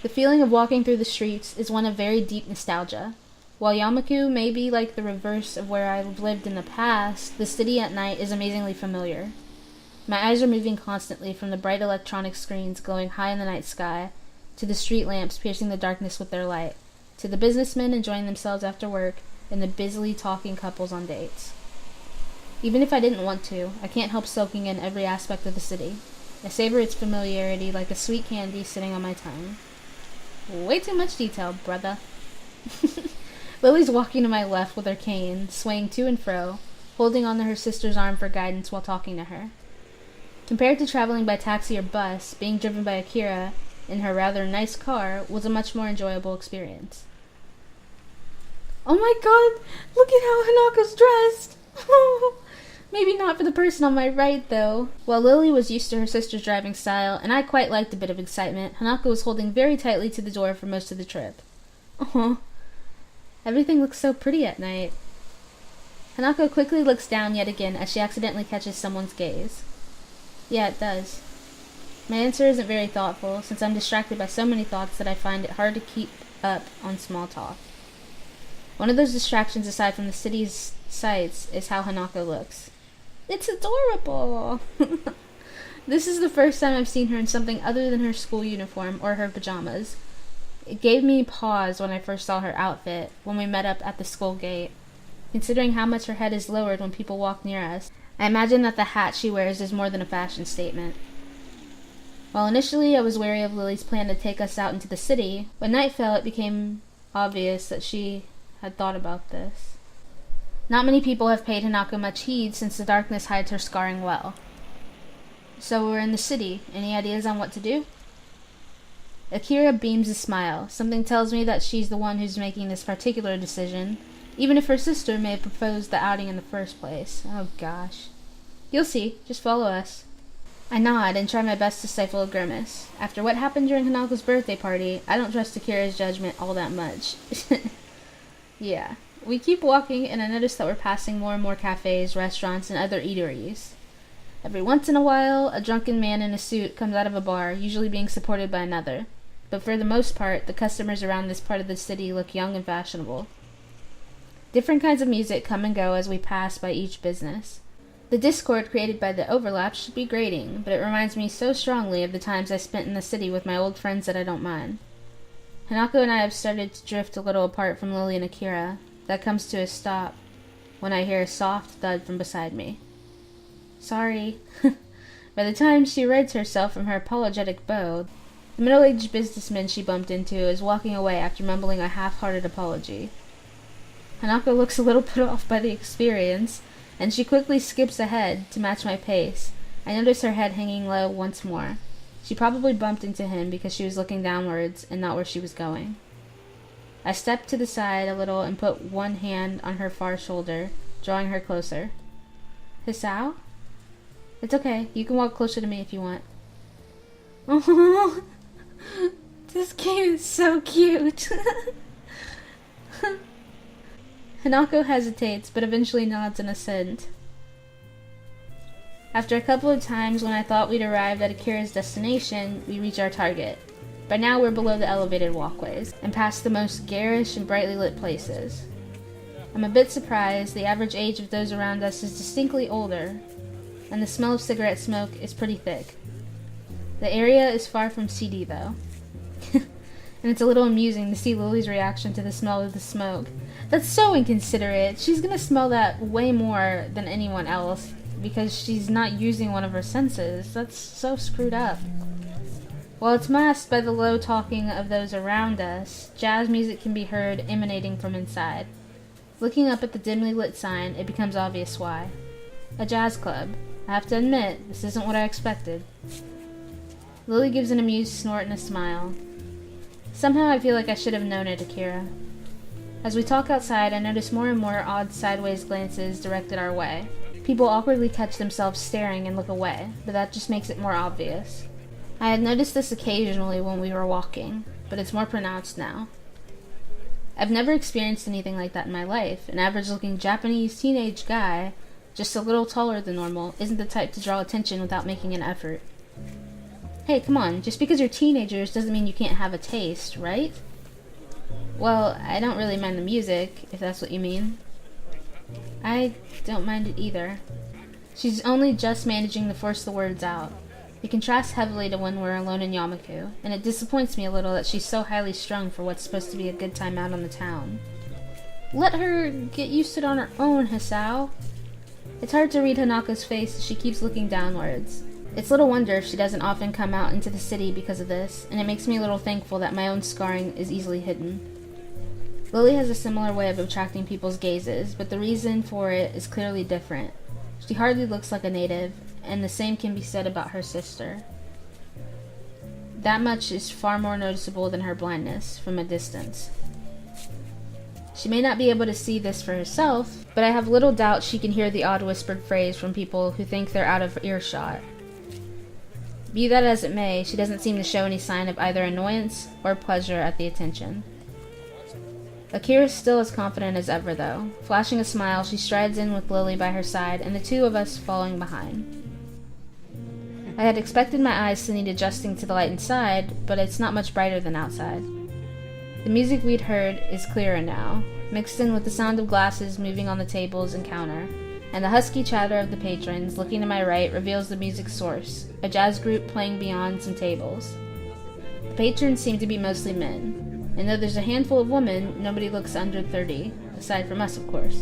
The feeling of walking through the streets is one of very deep nostalgia. While Yamaku may be like the reverse of where I've lived in the past, the city at night is amazingly familiar. My eyes are moving constantly from the bright electronic screens glowing high in the night sky, to the street lamps piercing the darkness with their light, to the businessmen enjoying themselves after work, and the busily talking couples on dates. Even if I didn't want to, I can't help soaking in every aspect of the city. I savor its familiarity like a sweet candy sitting on my tongue. Way too much detail, brother. Lily's walking to my left with her cane, swaying to and fro, holding onto her sister's arm for guidance while talking to her. Compared to traveling by taxi or bus, being driven by Akira in her rather nice car was a much more enjoyable experience. Oh my god, look at how Hanako's dressed! Maybe not for the person on my right, though. While Lily was used to her sister's driving style, and I quite liked a bit of excitement, Hanako was holding very tightly to the door for most of the trip. Everything looks so pretty at night. Hanako quickly looks down yet again as she accidentally catches someone's gaze. Yeah, it does. My answer isn't very thoughtful, since I'm distracted by so many thoughts that I find it hard to keep up on small talk. One of those distractions aside from the city's sights is how Hanako looks. It's adorable! This is the first time I've seen her in something other than her school uniform or her pajamas. It gave me pause when I first saw her outfit, when we met up at the school gate. Considering how much her head is lowered when people walk near us, I imagine that the hat she wears is more than a fashion statement. While initially I was wary of Lily's plan to take us out into the city, when night fell it became obvious that she had thought about this. Not many people have paid Hanako much heed since the darkness hides her scarring well. So we're in the city. Any ideas on what to do? Akira beams a smile. Something tells me that she's the one who's making this particular decision, even if her sister may have proposed the outing in the first place. Oh gosh. You'll see. Just follow us. I nod and try my best to stifle a grimace. After what happened during Hanako's birthday party, I don't trust Akira's judgment all that much. Yeah. We keep walking, and I notice that we're passing more and more cafes, restaurants, and other eateries. Every once in a while, a drunken man in a suit comes out of a bar, usually being supported by another. But for the most part, the customers around this part of the city look young and fashionable. Different kinds of music come and go as we pass by each business. The discord created by the overlap should be grating, but it reminds me so strongly of the times I spent in the city with my old friends that I don't mind. Hanako and I have started to drift a little apart from Lily and Akira. That comes to a stop when I hear a soft thud from beside me. Sorry. By the time she rids herself from her apologetic bow, the middle-aged businessman she bumped into is walking away after mumbling a half-hearted apology. Hanako looks a little put off by the experience, and she quickly skips ahead to match my pace. I notice her head hanging low once more. She probably bumped into him because she was looking downwards and not where she was going. I stepped to the side a little and put one hand on her far shoulder, drawing her closer. Hisao? It's okay. You can walk closer to me if you want. Oh, this game is so cute. Hanako hesitates, but eventually nods in assent. After a couple of times when I thought we'd arrived at Akira's destination, we reach our target. By now we're below the elevated walkways, and past the most garish and brightly lit places. I'm a bit surprised. The average age of those around us is distinctly older, and the smell of cigarette smoke is pretty thick. The area is far from seedy, though. And it's a little amusing to see Lily's reaction to the smell of the smoke. That's so inconsiderate. She's gonna smell that way more than anyone else, because she's not using one of her senses. That's so screwed up. While it's masked by the low talking of those around us, jazz music can be heard emanating from inside. Looking up at the dimly lit sign, it becomes obvious why. A jazz club. I have to admit, this isn't what I expected. Lily gives an amused snort and a smile. Somehow I feel like I should have known it, Akira. As we talk outside, I notice more and more odd sideways glances directed our way. People awkwardly catch themselves staring and look away, but that just makes it more obvious. I had noticed this occasionally when we were walking, but it's more pronounced now. I've never experienced anything like that in my life. An average-looking Japanese teenage guy just a little taller than normal, isn't the type to draw attention without making an effort. Hey, come on, just because you're teenagers doesn't mean you can't have a taste, right? Well, I don't really mind the music, if that's what you mean. I don't mind it either. She's only just managing to force the words out. It contrasts heavily to when we're alone in Yamaku, and it disappoints me a little that she's so highly strung for what's supposed to be a good time out on the town. Let her get used to it on her own, Hisao. It's hard to read Hanako's face as she keeps looking downwards. It's little wonder if she doesn't often come out into the city because of this, and it makes me a little thankful that my own scarring is easily hidden. Lily has a similar way of attracting people's gazes, but the reason for it is clearly different. She hardly looks like a native, and the same can be said about her sister. That much is far more noticeable than her blindness from a distance. She may not be able to see this for herself, but I have little doubt she can hear the odd whispered phrase from people who think they're out of earshot. Be that as it may, she doesn't seem to show any sign of either annoyance or pleasure at the attention. Akira's still as confident as ever, though. Flashing a smile, she strides in with Lily by her side, and the two of us following behind. I had expected my eyes to need adjusting to the light inside, but it's not much brighter than outside. The music we'd heard is clearer now, mixed in with the sound of glasses moving on the tables and counter, and the husky chatter of the patrons looking to my right reveals the music's source, a jazz group playing beyond some tables. The patrons seem to be mostly men, and though there's a handful of women, nobody looks under 30, aside from us, of course.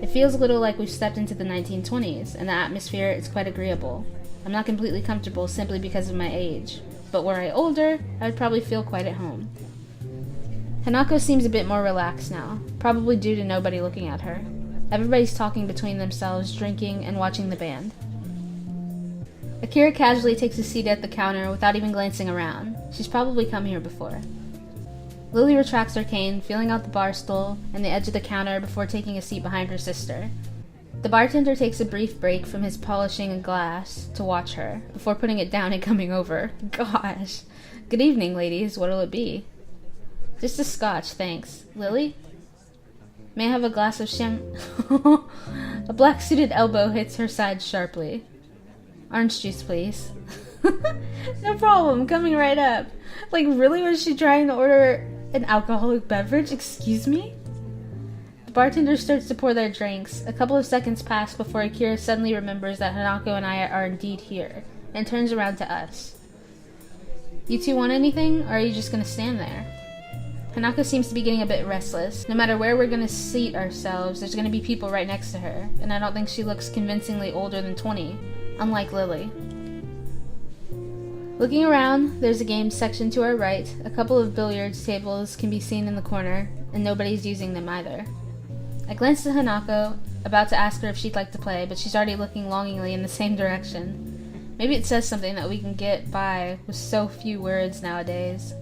It feels a little like we've stepped into the 1920s, and the atmosphere is quite agreeable. I'm not completely comfortable simply because of my age, but were I older, I would probably feel quite at home. Hanako seems a bit more relaxed now, probably due to nobody looking at her. Everybody's talking between themselves, drinking, and watching the band. Akira casually takes a seat at the counter without even glancing around. She's probably come here before. Lily retracts her cane, feeling out the bar stool and the edge of the counter before taking a seat behind her sister. The bartender takes a brief break from his polishing a glass to watch her, before putting it down and coming over. Gosh. Good evening, ladies. What'll it be? Just a scotch, thanks. Lily? May I have a glass of A black-suited elbow hits her side sharply. Orange juice, please. No problem, coming right up. Like, really, was she trying to order an alcoholic beverage? Excuse me? The bartender starts to pour their drinks. A couple of seconds pass before Akira suddenly remembers that Hanako and I are indeed here, and turns around to us. You two want anything, or are you just gonna stand there? Hanako seems to be getting a bit restless. No matter where we're gonna seat ourselves, there's gonna be people right next to her, and I don't think she looks convincingly older than 20, unlike Lily. Looking around, there's a games section to our right. A couple of billiards tables can be seen in the corner, and nobody's using them either. I glance at Hanako, about to ask her if she'd like to play, but she's already looking longingly in the same direction. Maybe it says something that we can get by with so few words nowadays.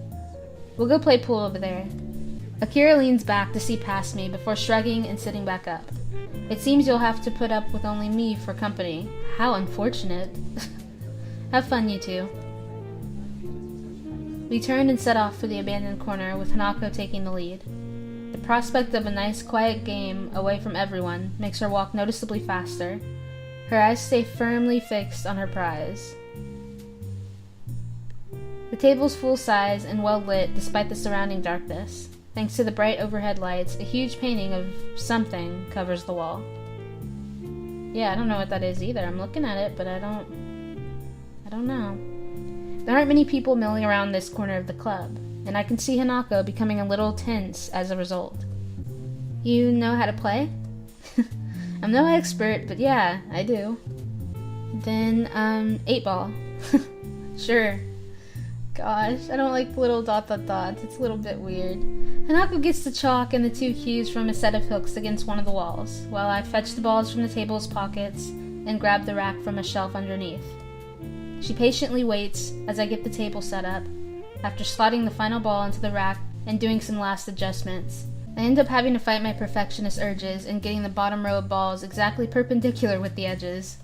We'll go play pool over there. Akira leans back to see past me before shrugging and sitting back up. It seems you'll have to put up with only me for company. How unfortunate. Have fun, you two. We turned and set off for the abandoned corner, with Hanako taking the lead. The prospect of a nice, quiet game, away from everyone, makes her walk noticeably faster. Her eyes stay firmly fixed on her prize. The table's full size and well lit despite the surrounding darkness. Thanks to the bright overhead lights, a huge painting of something covers the wall. Yeah, I don't know what that is either. I'm looking at it, but I don't know. There aren't many people milling around this corner of the club, and I can see Hanako becoming a little tense as a result. You know how to play? I'm no expert, but yeah, I do. Then, 8-ball. Sure. Gosh, I don't like little ... It's a little bit weird. Hanako gets the chalk and the 2 cues from a set of hooks against one of the walls, while I fetch the balls from the table's pockets and grab the rack from a shelf underneath. She patiently waits as I get the table set up. After slotting the final ball into the rack and doing some last adjustments, I end up having to fight my perfectionist urges and getting the bottom row of balls exactly perpendicular with the edges.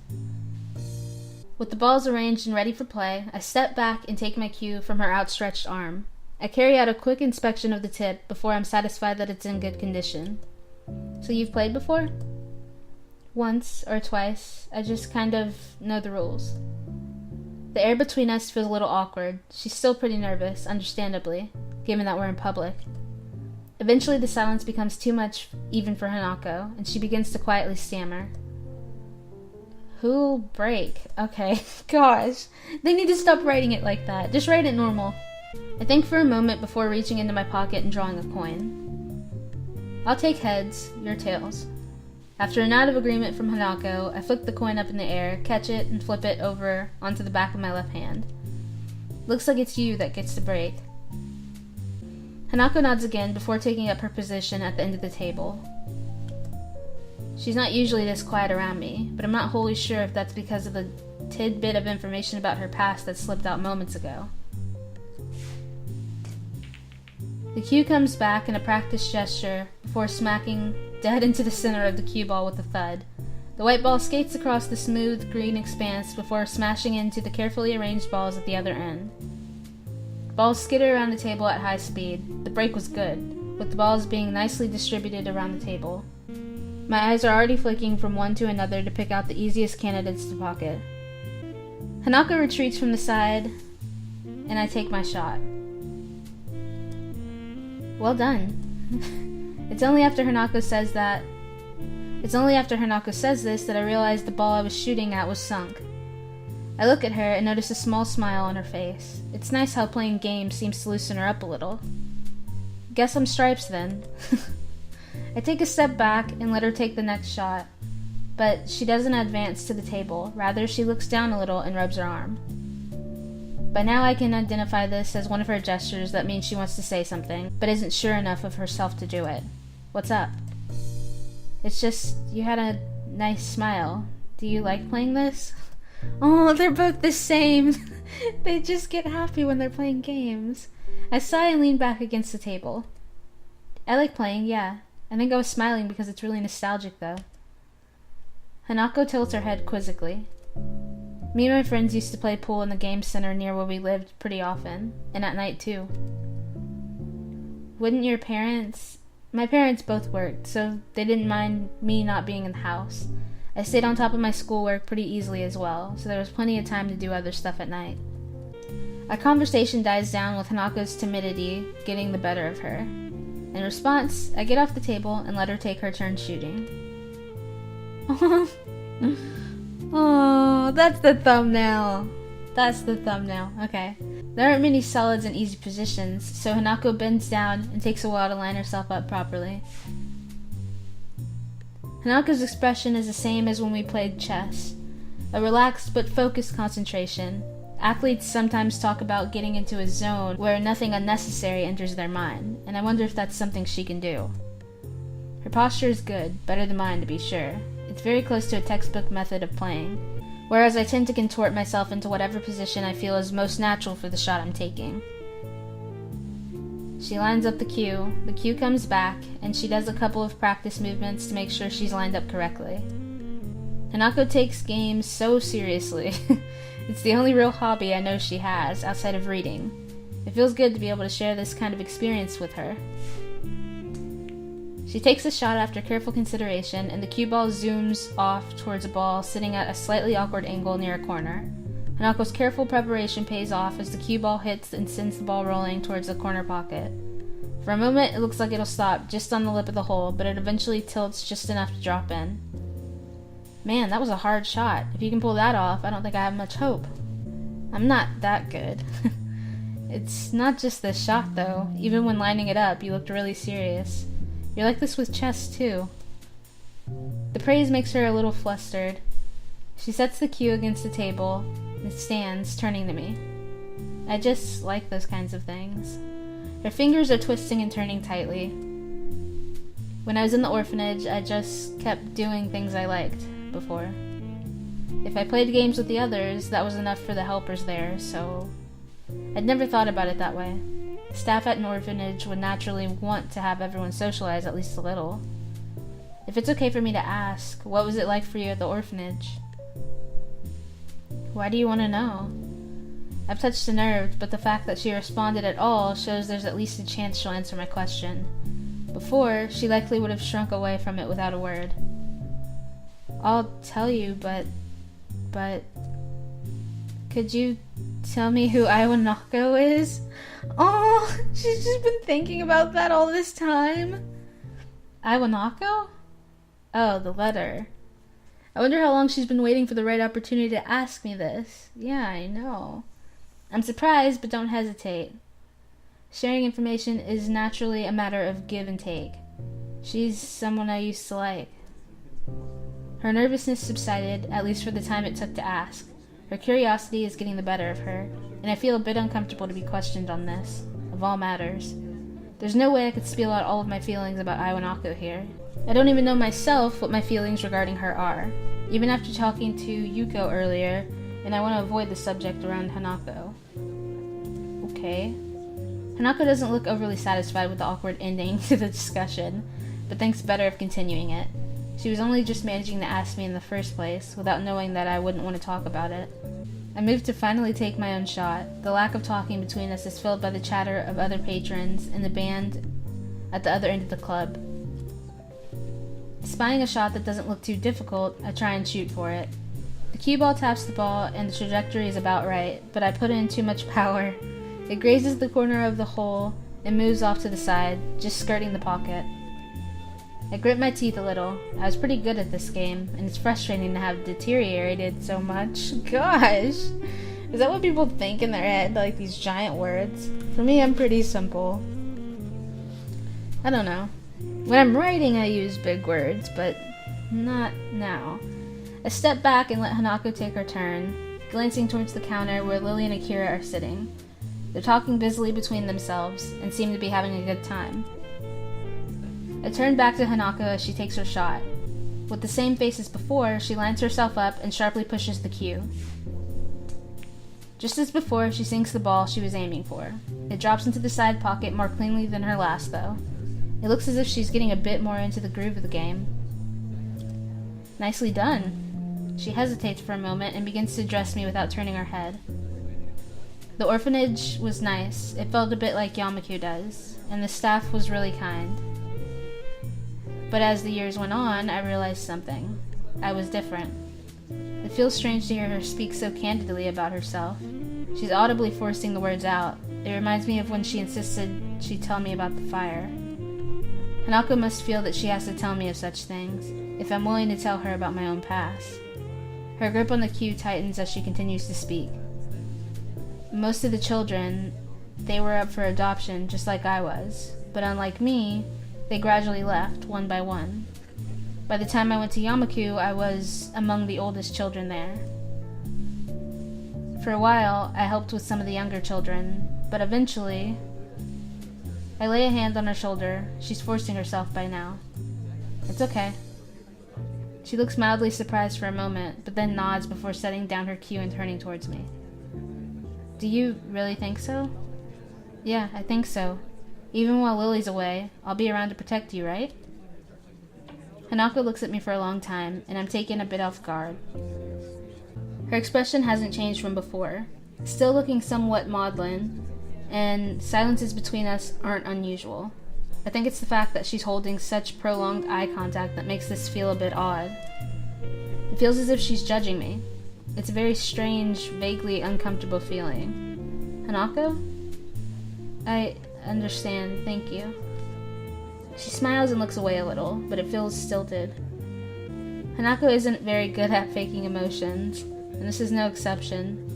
With the balls arranged and ready for play, I step back and take my cue from her outstretched arm. I carry out a quick inspection of the tip before I'm satisfied that it's in good condition. So you've played before? once or twice. I just kind of know the rules. The air between us feels a little awkward. She's still pretty nervous, understandably, given that we're in public. Eventually the silence becomes too much even for Hanako, and she begins to quietly stammer. Who'll break? Okay, gosh. They need to stop writing it like that. Just write it normal. I think for a moment before reaching into my pocket and drawing a coin. I'll take heads, your tails. After a nod of agreement from Hanako, I flick the coin up in the air, catch it, and flip it over onto the back of my left hand. Looks like it's you that gets to break. Hanako nods again before taking up her position at the end of the table. She's not usually this quiet around me, but I'm not wholly sure if that's because of the tidbit of information about her past that slipped out moments ago. The cue comes back in a practiced gesture before smacking dead into the center of the cue ball with a thud. The white ball skates across the smooth green expanse before smashing into the carefully arranged balls at the other end. Balls skitter around the table at high speed. The break was good, with the balls being nicely distributed around the table. My eyes are already flicking from one to another to pick out the easiest candidates to pocket. Hanako retreats from the side, and I take my shot. Well done. It's only after Hanako says this that I realize the ball I was shooting at was sunk. I look at her and notice a small smile on her face. It's nice how playing games seems to loosen her up a little. Guess I'm stripes then. I take a step back and let her take the next shot, but she doesn't advance to the table. Rather, she looks down a little and rubs her arm. By now I can identify this as one of her gestures that means she wants to say something, but isn't sure enough of herself to do it. What's up? It's just, you had a nice smile. Do you like playing this? Oh, they're both the same. They just get happy when they're playing games. I sigh and lean back against the table. I like playing, yeah. I think I was smiling because it's really nostalgic, though. Hanako tilts her head quizzically. Me and my friends used to play pool in the game center near where we lived pretty often, and at night, too. Wouldn't your parents... My parents both worked, so they didn't mind me not being in the house. I stayed on top of my schoolwork pretty easily as well, so there was plenty of time to do other stuff at night. Our conversation dies down with Hanako's timidity getting the better of her. In response, I get off the table and let her take her turn shooting. Oh, that's the thumbnail. That's the thumbnail. Okay. There aren't many solids and easy positions, so Hanako bends down and takes a while to line herself up properly. Hanako's expression is the same as when we played chess. A relaxed but focused concentration. Athletes sometimes talk about getting into a zone where nothing unnecessary enters their mind, and I wonder if that's something she can do. Her posture is good, better than mine to be sure. It's very close to a textbook method of playing, whereas I tend to contort myself into whatever position I feel is most natural for the shot I'm taking. She lines up the cue comes back, and she does a couple of practice movements to make sure she's lined up correctly. Hanako takes games so seriously. It's the only real hobby I know she has, outside of reading. It feels good to be able to share this kind of experience with her. She takes a shot after careful consideration, and the cue ball zooms off towards a ball sitting at a slightly awkward angle near a corner. Hanako's careful preparation pays off as the cue ball hits and sends the ball rolling towards the corner pocket. For a moment, it looks like it'll stop just on the lip of the hole, but it eventually tilts just enough to drop in. Man, that was a hard shot. If you can pull that off, I don't think I have much hope. I'm not that good. It's not just this shot, though. Even when lining it up, you looked really serious. You're like this with chess, too. The praise makes her a little flustered. She sets the cue against the table and stands, turning to me. I just like those kinds of things. Her fingers are twisting and turning tightly. When I was in the orphanage, I just kept doing things I liked before. If I played games with the others, that was enough for the helpers there, so I'd never thought about it that way. Staff at an orphanage would naturally want to have everyone socialize at least a little. If it's okay for me to ask, what was it like for you at the orphanage? Why do you want to know? I've touched a nerve, but the fact that she responded at all shows there's at least a chance she'll answer my question. Before, she likely would have shrunk away from it without a word. I'll tell you, but... Could you tell me who Iwanako is? Oh, she's just been thinking about that all this time. Iwanako? Oh, the letter. I wonder how long she's been waiting for the right opportunity to ask me this. Yeah, I know. I'm surprised, but don't hesitate. Sharing information is naturally a matter of give and take. She's someone I used to like. Her nervousness subsided, at least for the time it took to ask. Her curiosity is getting the better of her, and I feel a bit uncomfortable to be questioned on this, of all matters. There's no way I could spill out all of my feelings about Iwanako here. I don't even know myself what my feelings regarding her are, even after talking to Yuko earlier, and I want to avoid the subject around Hanako. Okay. Hanako doesn't look overly satisfied with the awkward ending to the discussion, but thinks better of continuing it. She was only just managing to ask me in the first place, without knowing that I wouldn't want to talk about it. I moved to finally take my own shot. The lack of talking between us is filled by the chatter of other patrons and the band at the other end of the club. Spying a shot that doesn't look too difficult, I try and shoot for it. The cue ball taps the ball and the trajectory is about right, but I put in too much power. It grazes the corner of the hole and moves off to the side, just skirting the pocket. I grit my teeth a little. I was pretty good at this game, and it's frustrating to have deteriorated so much. Gosh! Is that what people think in their head, like these giant words? For me, I'm pretty simple. I don't know. When I'm writing, I use big words, but not now. I step back and let Hanako take her turn, glancing towards the counter where Lily and Akira are sitting. They're talking busily between themselves, and seem to be having a good time. I turn back to Hanako as she takes her shot. With the same face as before, she lines herself up and sharply pushes the cue. Just as before, she sinks the ball she was aiming for. It drops into the side pocket more cleanly than her last, though. It looks as if she's getting a bit more into the groove of the game. Nicely done. She hesitates for a moment and begins to address me without turning her head. The orphanage was nice. It felt a bit like Yamaku does, and the staff was really kind. But as the years went on, I realized something. I was different. It feels strange to hear her speak so candidly about herself. She's audibly forcing the words out. It reminds me of when she insisted she tell me about the fire. Hanako must feel that she has to tell me of such things, if I'm willing to tell her about my own past. Her grip on the cue tightens as she continues to speak. Most of the children, they were up for adoption just like I was, but unlike me, they gradually left, one by one. By the time I went to Yamaku, I was among the oldest children there. For a while, I helped with some of the younger children, but eventually, I lay a hand on her shoulder. She's forcing herself by now. It's okay. She looks mildly surprised for a moment, but then nods before setting down her cue and turning towards me. Do you really think so? Yeah, I think so. Even while Lily's away, I'll be around to protect you, right? Hanako looks at me for a long time, and I'm taken a bit off guard. Her expression hasn't changed from before, still looking somewhat maudlin, and silences between us aren't unusual. I think it's the fact that she's holding such prolonged eye contact that makes this feel a bit odd. It feels as if she's judging me. It's a very strange, vaguely uncomfortable feeling. Hanako? I understand, thank you. She smiles and looks away a little, but it feels stilted. Hanako isn't very good at faking emotions, and this is no exception.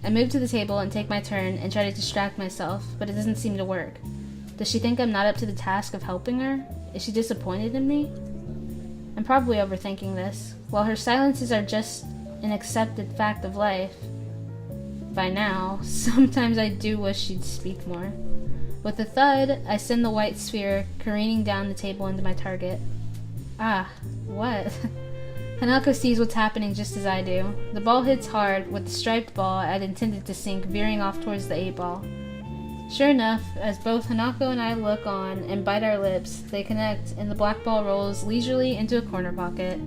I move to the table and take my turn and try to distract myself, but it doesn't seem to work. Does she think I'm not up to the task of helping her? Is she disappointed in me? I'm probably overthinking this. While her silences are just an accepted fact of life, by now, sometimes I do wish she'd speak more. With a thud, I send the white sphere careening down the table into my target. Ah, what? Hanako sees what's happening just as I do. The ball hits hard, with the striped ball I'd intended to sink veering off towards the 8-ball. Sure enough, as both Hanako and I look on and bite our lips, they connect, and the black ball rolls leisurely into a corner pocket.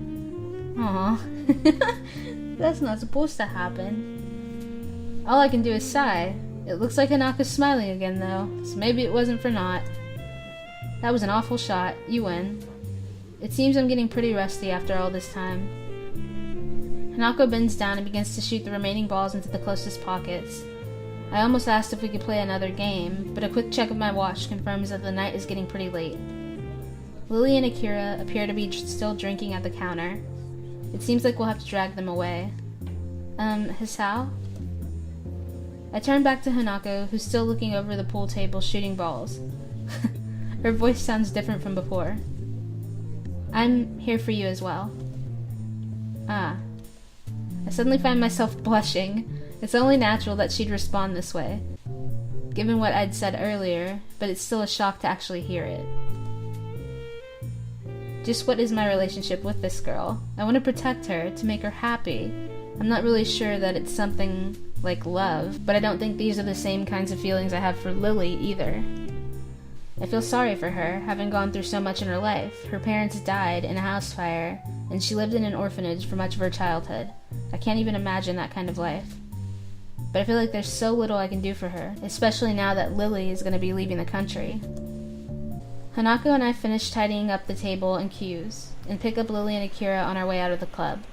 Aww. That's not supposed to happen. All I can do is sigh. It looks like Hanako's smiling again, though, so maybe it wasn't for naught. That was an awful shot. You win. It seems I'm getting pretty rusty after all this time. Hanako bends down and begins to shoot the remaining balls into the closest pockets. I almost asked if we could play another game, but a quick check of my watch confirms that the night is getting pretty late. Lily and Akira appear to be still drinking at the counter. It seems like we'll have to drag them away. Hisao? I turn back to Hanako, who's still looking over the pool table shooting balls. Her voice sounds different from before. I'm here for you as well. Ah. I suddenly find myself blushing. It's only natural that she'd respond this way, given what I'd said earlier, but it's still a shock to actually hear it. Just what is my relationship with this girl? I want to protect her, to make her happy. I'm not really sure that it's something like love, but I don't think these are the same kinds of feelings I have for Lily either. I feel sorry for her, having gone through so much in her life. Her parents died in a house fire, and she lived in an orphanage for much of her childhood. I can't even imagine that kind of life. But I feel like there's so little I can do for her, especially now that Lily is going to be leaving the country. Hanako and I finish tidying up the table and cues, and pick up Lily and Akira on our way out of the club.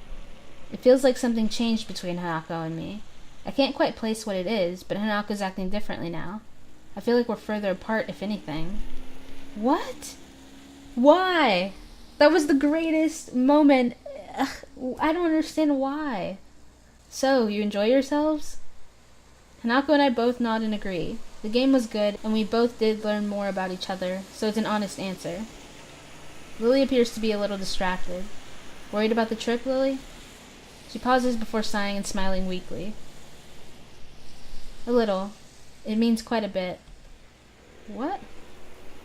It feels like something changed between Hanako and me. I can't quite place what it is, but Hanako's acting differently now. I feel like we're further apart, if anything. What? Why? That was the greatest moment. I don't understand why. So, you enjoy yourselves? Hanako and I both nod and agree. The game was good, and we both did learn more about each other, so it's an honest answer. Lily appears to be a little distracted. Worried about the trip, Lily? She pauses before sighing and smiling weakly. A little. It means quite a bit. What?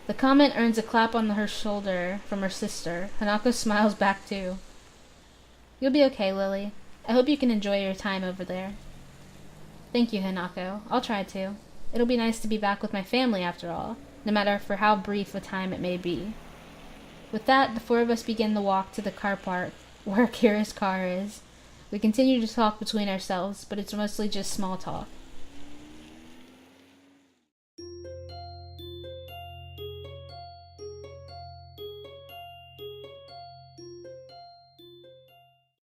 The comment earns a clap on her shoulder from her sister. Hanako smiles back too. You'll be okay, Lily. I hope you can enjoy your time over there. Thank you, Hanako. I'll try to. It'll be nice to be back with my family after all, no matter for how brief a time it may be. With that, the four of us begin the walk to the car park, where Akira's car is. We continue to talk between ourselves, but it's mostly just small talk.